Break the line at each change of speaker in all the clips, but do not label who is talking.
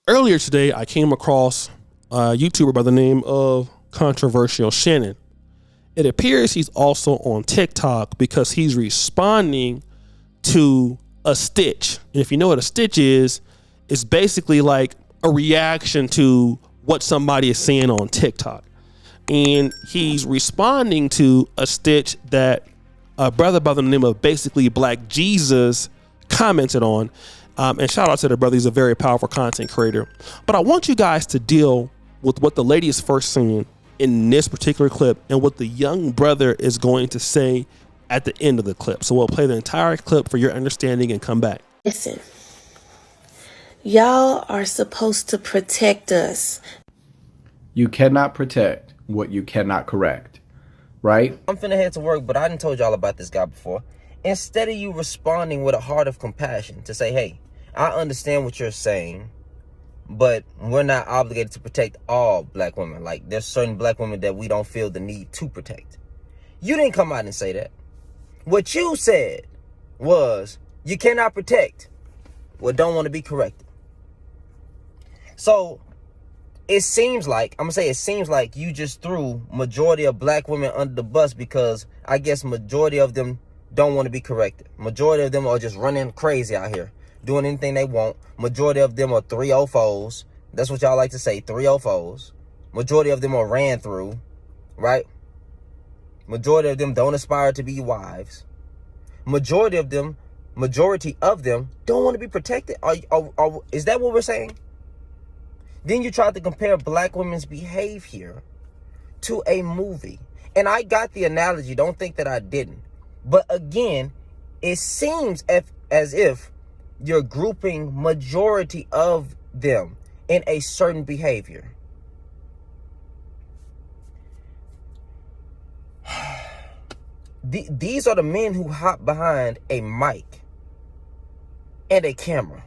Earlier today, I came across a YouTuber by the name of Controversial Shannon. It appears he's also on TikTok because he's responding to a stitch. And if you know what a stitch is, it's basically like a reaction to what somebody is saying on TikTok. And he's responding to a stitch that a brother by the name of basically Black Jesus commented on. And shout out to the brother. He's a very powerful content creator. But I want you guys to deal with what the lady is first saying in this particular clip and what the young brother is going to say at the end of the clip. So we'll play the entire clip for your understanding and come back.
Listen, y'all are supposed to protect us.
You cannot protect what you cannot correct, right?
I'm finna head to work, but I done told y'all about this guy before. Instead of you responding with a heart of compassion to say, hey, I understand what you're saying, but we're not obligated to protect all black women. Like, there's certain black women that we don't feel the need to protect. You didn't come out and say that. What you said was, you cannot protect what don't want to be corrected. So, it seems like you just threw majority of black women under the bus because I guess majority of them don't want to be corrected. Majority of them are just running crazy out here, doing anything they want. Majority of them are 304s. That's what y'all like to say, 304s. Majority of them are ran through, right? Majority of them don't aspire to be wives. Majority of them don't want to be protected. Is that what we're saying? Then you tried to compare black women's behavior to a movie. And I got the analogy. Don't think that I didn't. But again, it seems as if you're grouping majority of them in a certain behavior. These are the men who hop behind a mic and a camera.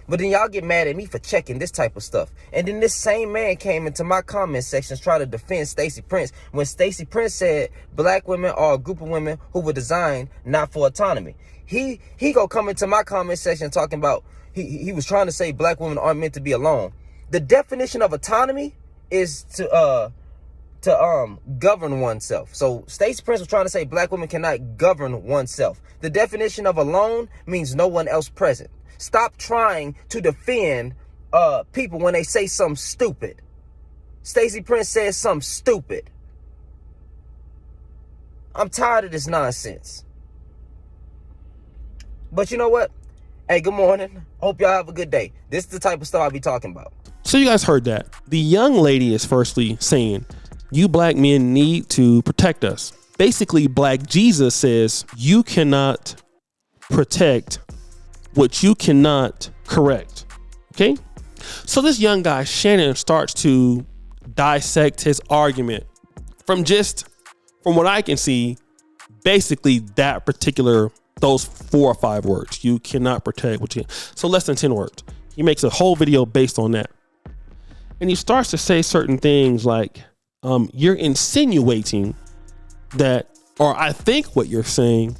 But then y'all get mad at me for checking this type of stuff. And then this same man came into my comment sections trying to defend Stacey Prince when Stacey Prince said black women are a group of women who were designed not for autonomy. He go come into my comment section talking about he was trying to say black women aren't meant to be alone. The definition of autonomy is to govern oneself. So Stacey Prince was trying to say black women cannot govern oneself. The definition of alone means no one else present. Stop trying to defend people when they say something stupid. Stacey Prince says something stupid. I'm tired of this nonsense. But you know what? Hey, good morning. Hope y'all have a good day. This is the type of stuff I'll be talking about.
So you guys heard that. The young lady is firstly saying, you black men need to protect us. Basically, Black Jesus says you cannot protect what you cannot correct. Okay? So this young guy, Shannon, starts to dissect his argument from what I can see, basically those 4 or 5 words. You cannot protect what you can. So less than 10 words. He makes a whole video based on that. And he starts to say certain things like, you're insinuating that, or I think what you're saying,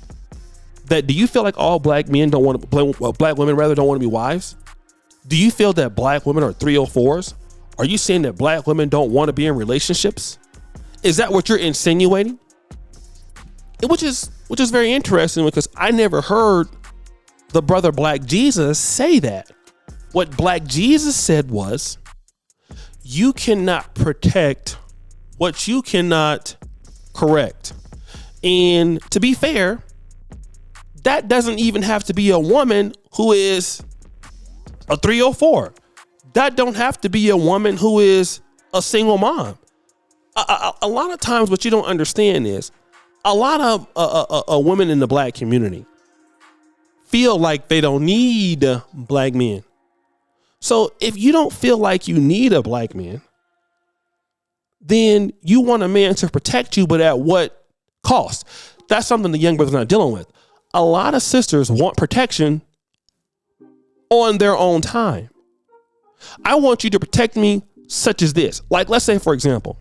that do you feel like all black men don't want to, black women rather don't want to be wives? Do you feel that black women are 304s? Are you saying that black women don't want to be in relationships? Is that what you're insinuating? Which is very interesting because I never heard the brother Black Jesus say that. What Black Jesus said was, you cannot protect what you cannot correct. And to be fair, that doesn't even have to be a woman who is a 304. That don't have to be a woman who is a single mom. A lot of times what you don't understand is a lot of women in the black community feel like they don't need black men. So if you don't feel like you need a black man, then you want a man to protect you, but at what cost? That's something the young brother's not dealing with. A lot of sisters want protection on their own time. I want you to protect me such as this. Like, let's say, for example,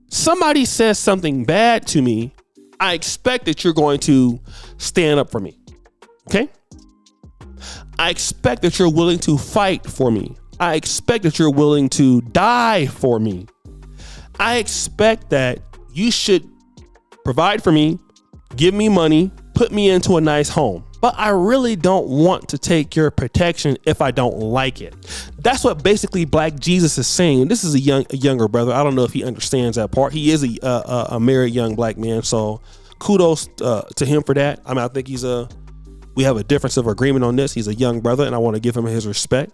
somebody says something bad to me. I expect that you're going to stand up for me. Okay? I expect that you're willing to fight for me. I expect that you're willing to die for me. I expect that you should provide for me, give me money, put me into a nice home. But I really don't want to take your protection if I don't like it. That's what basically Black Jesus is saying. This is a younger brother. I don't know if he understands that part. He is a married young black man. So kudos to him for that. I mean, I think we have a difference of agreement on this. He's a young brother, and I want to give him his respect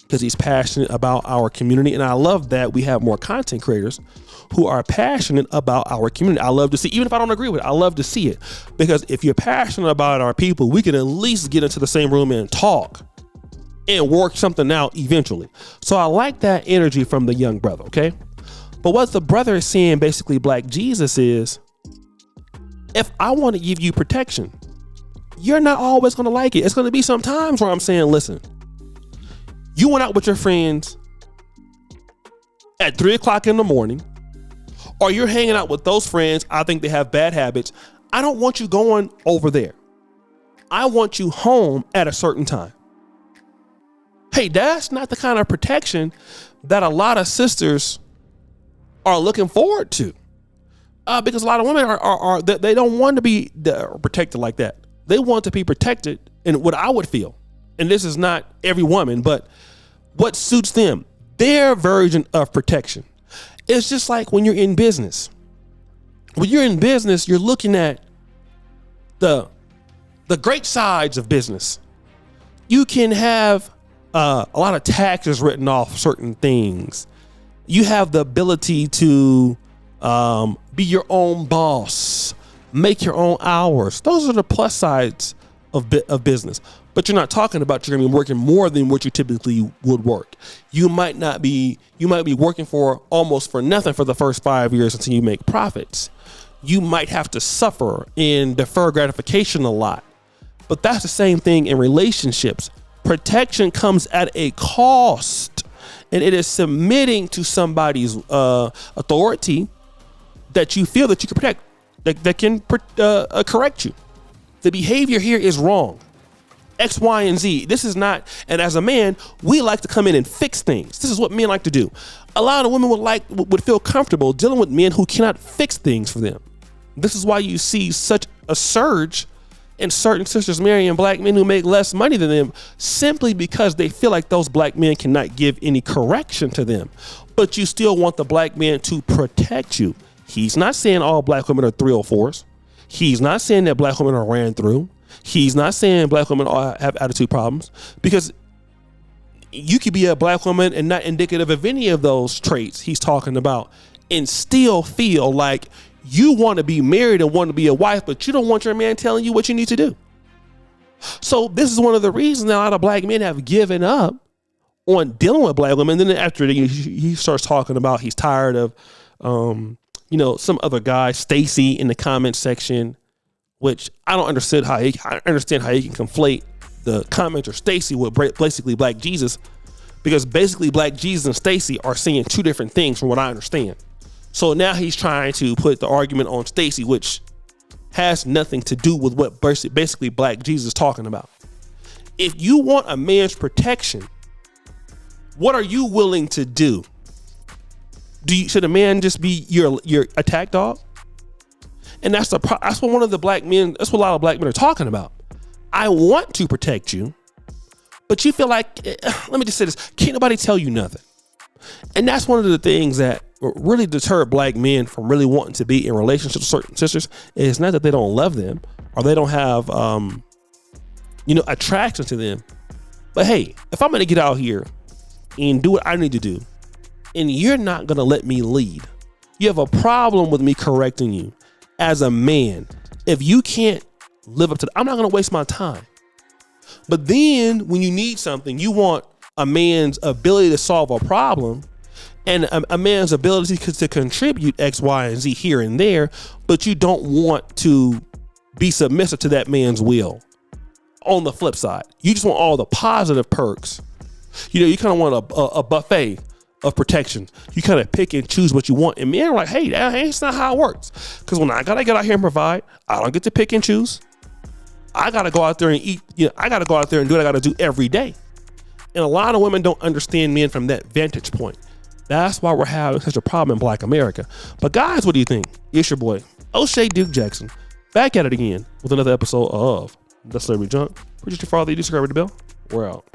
because he's passionate about our community. And I love that we have more content creators who are passionate about our community. I love to see, even if I don't agree with it, I love to see it, because if you're passionate about our people, we can at least get into the same room and talk and work something out eventually. So I like that energy from the young brother. Okay. But what the brother is saying, basically Black Jesus, is if I want to give you protection, you're not always going to like it. It's going to be some times where I'm saying, listen, you went out with your friends at 3:00 in the morning, or you're hanging out with those friends. I think they have bad habits. I don't want you going over there. I want you home at a certain time. Hey, that's not the kind of protection that a lot of sisters are looking forward to. Because a lot of women they don't want to be protected like that. They want to be protected in what I would feel. And this is not every woman, but what suits them, their version of protection. It's just like when you're in business. When you're in business, you're looking at the great sides of business. You can have a lot of taxes written off certain things. You have the ability to be your own boss, make your own hours. Those are the plus sides of business. But you're not talking about you're going to be working more than what you typically would work. You might be working for almost for nothing for the first 5 years until you make profits. You might have to suffer and defer gratification a lot. But that's the same thing in relationships. Protection comes at a cost, and it is submitting to somebody's authority that you feel that you can protect, that can correct you. The behavior here is wrong. X, Y, and Z. This is not, and as a man, we like to come in and fix things. This is what men like to do. A lot of women would feel comfortable dealing with men who cannot fix things for them. This is why you see such a surge in certain sisters marrying black men who make less money than them, simply because they feel like those black men cannot give any correction to them. But you still want the black man to protect you. He's not saying all black women are 304s. He's not saying that black women are ran through. He's not saying black women have attitude problems, because you could be a black woman and not indicative of any of those traits he's talking about, and still feel like you want to be married and want to be a wife, but you don't want your man telling you what you need to do. So this is one of the reasons that a lot of black men have given up on dealing with black women. And then after he starts talking about he's tired of, some other guy, Stacy, in the comment section, which I don't understand how he can conflate the commenter Stacy with basically Black Jesus, because basically Black Jesus and Stacy are saying two different things from what I understand. So now he's trying to put the argument on Stacy, which has nothing to do with what basically Black Jesus is talking about. If you want a man's protection, what are you willing to do? Should a man just be your attack dog? And that's what one of the black men, that's what a lot of black men are talking about. I want to protect you, but you feel like, let me just say this, can't nobody tell you nothing. And that's one of the things that really deter black men from really wanting to be in relationships with certain sisters. It's not that they don't love them or they don't have, attraction to them. But hey, if I'm going to get out here and do what I need to do, and you're not going to let me lead, you have a problem with me correcting you as a man. If you can't live up to I'm not going to waste my time. But then when you need something, you want a man's ability to solve a problem and a man's ability to contribute X, Y, and Z here and there, but you don't want to be submissive to that man's will. On the flip side, you just want all the positive perks. You kind of want a buffet of protection. You kind of pick and choose what you want. And men are like, hey, that's not how it works. Because when I gotta get out here and provide, I don't get to pick and choose. I got to go out there and eat. I got to go out there and do what I got to do every day. And a lot of women don't understand men from that vantage point. That's why we're having such a problem in Black America. But guys, what do you think? It's your boy, O'Shea Duke Jackson, back at it again with another episode of The Celebrity Junk. Appreciate you for all that you do. Subscribe to the bell. We're out.